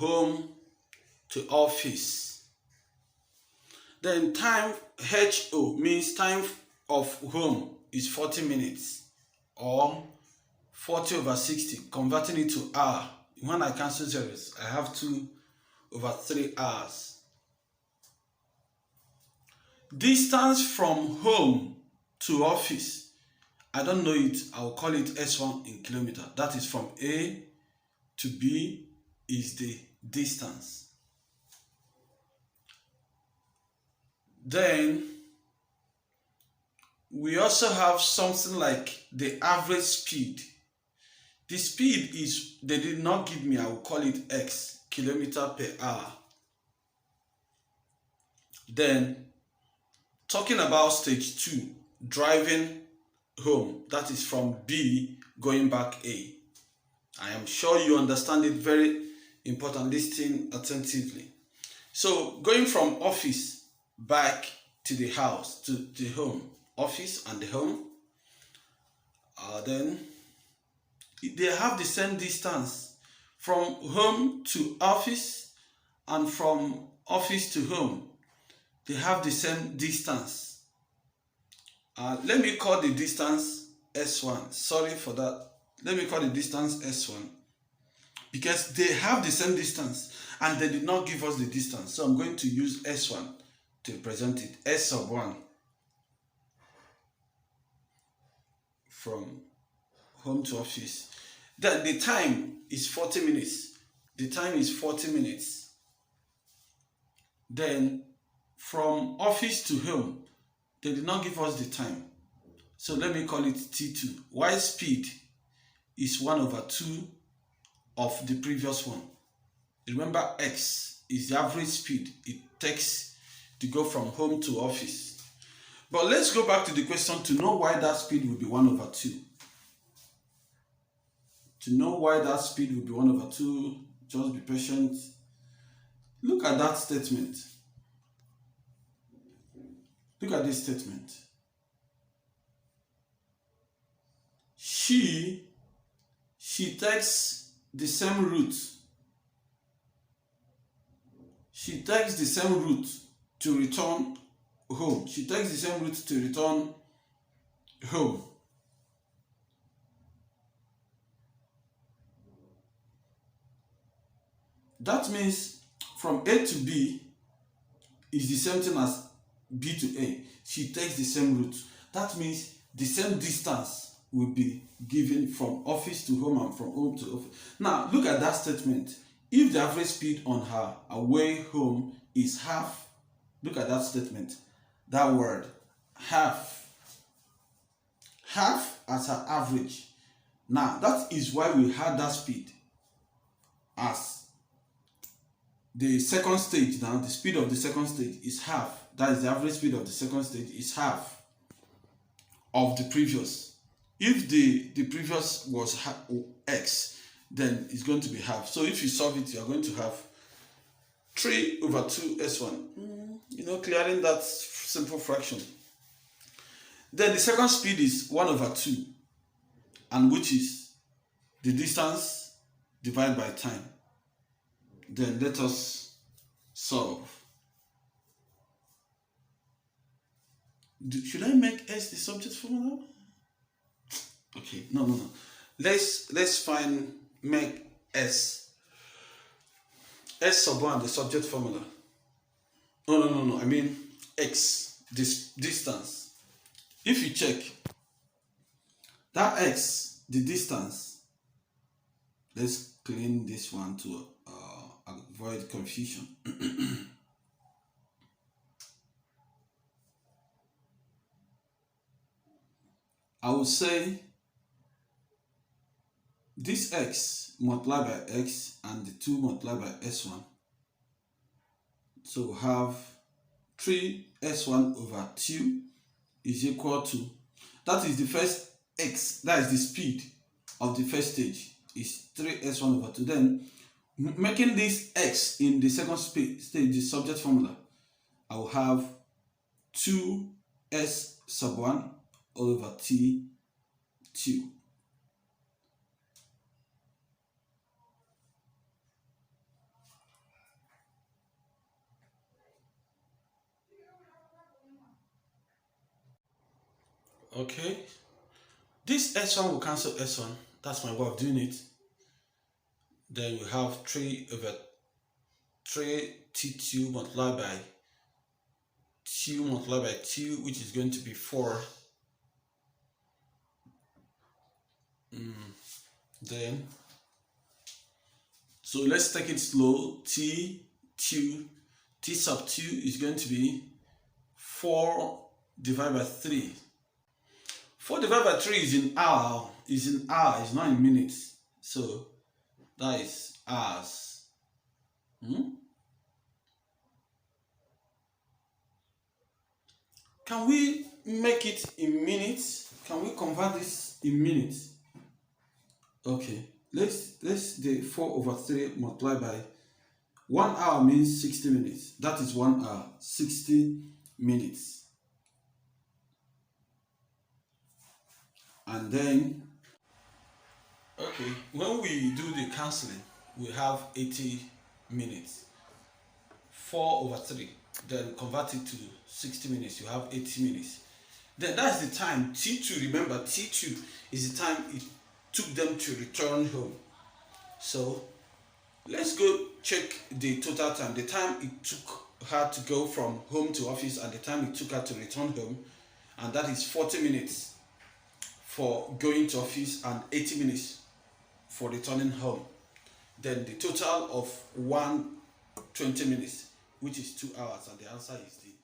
home to office. Then time HO means time of home is 40 minutes or 40 over 60, converting it to hour. When I cancel zeros, I have 2 over 3 hours. Distance from home to office, I don't know it, I'll call it S1 in kilometer. That is from A to B is the distance. Then we also have something like the average speed. The speed is, they did not give me, I will call it X, kilometer per hour. Then talking about stage 2, driving home, that is from B going back A. I am sure you understand it, very important. Listen attentively. So going from office back to the house, to the home, office and the home, then they have the same distance from home to office and from office to home. They have the same distance. Let me call the distance S1. Sorry for that. Let me call the distance S1 because they have the same distance and they did not give us the distance. So I'm going to use S1 to represent it. S sub 1 from home to office. Then the time is 40 minutes. The time is 40 minutes. Then from office to home, they did not give us the time. So let me call it T2. Y speed is 1 over 2 of the previous one. Remember, X is the average speed it takes to go from home to office. But let's go back to the question to know why that speed will be 1 over 2. To know why that speed will be 1 over 2, just be patient. Look at that statement. Look at this statement. She takes the same route. She takes the same route to return home. She takes the same route to return home. That means from A to B is the same thing as B to A. She takes the same route. That means the same distance will be given from office to home and from home to office. Now, look at that statement. If the average speed on her away home is half, look at that statement. That word, half. Half as her average. Now, that is why we had that speed as the second stage. Now, the speed of the second stage is half. That is the average speed of the second stage is half of the previous. If the previous was X, then it's going to be half. So if you solve it, you are going to have 3 over 2 S1. Clearing that simple fraction. Then the second speed is 1 over 2, and which is the distance divided by time. Then let us solve. Should I make S the subject formula? Okay, no. Let's make S sub 1 the subject formula. No. I mean X, this distance. If you check that X, the distance. Let's clean this one to avoid confusion. I would say this X multiplied by X and the 2 multiplied by S1. So we have 3 S1 over 2 is equal to, that is the first X, that is the speed of the first stage, is 3 S1 over 2. Then making this X in the second stage, the subject formula, I will have 2 S sub 1 over T2. Okay, this S1 will cancel S1. That's my way of doing it. Then you have 3 over 3 T2 multiplied by 2 multiplied by 2, which is going to be 4. Then, so let's take it slow. T2, T sub 2 is going to be 4 divided by 3. 4 divided by 3 is in hour, it's not in minutes. So that is hours. Can we make it in minutes? Can we convert this in minutes? Okay, let's the 4 over 3 multiplied by 1 hour means 60 minutes. That is 1 hour, 60 minutes. And then, okay, when we do the cancelling, we have 80 minutes. 4 over 3, then convert it to 60 minutes, you have 80 minutes. Then that's the time, T2, remember T2 is the time it took them to return home. So let's go check the total time, the time it took her to go from home to office and the time it took her to return home, and that is 40 minutes for going to office and 80 minutes for returning home. Then the total of 120 minutes, which is 2 hours, and the answer is D.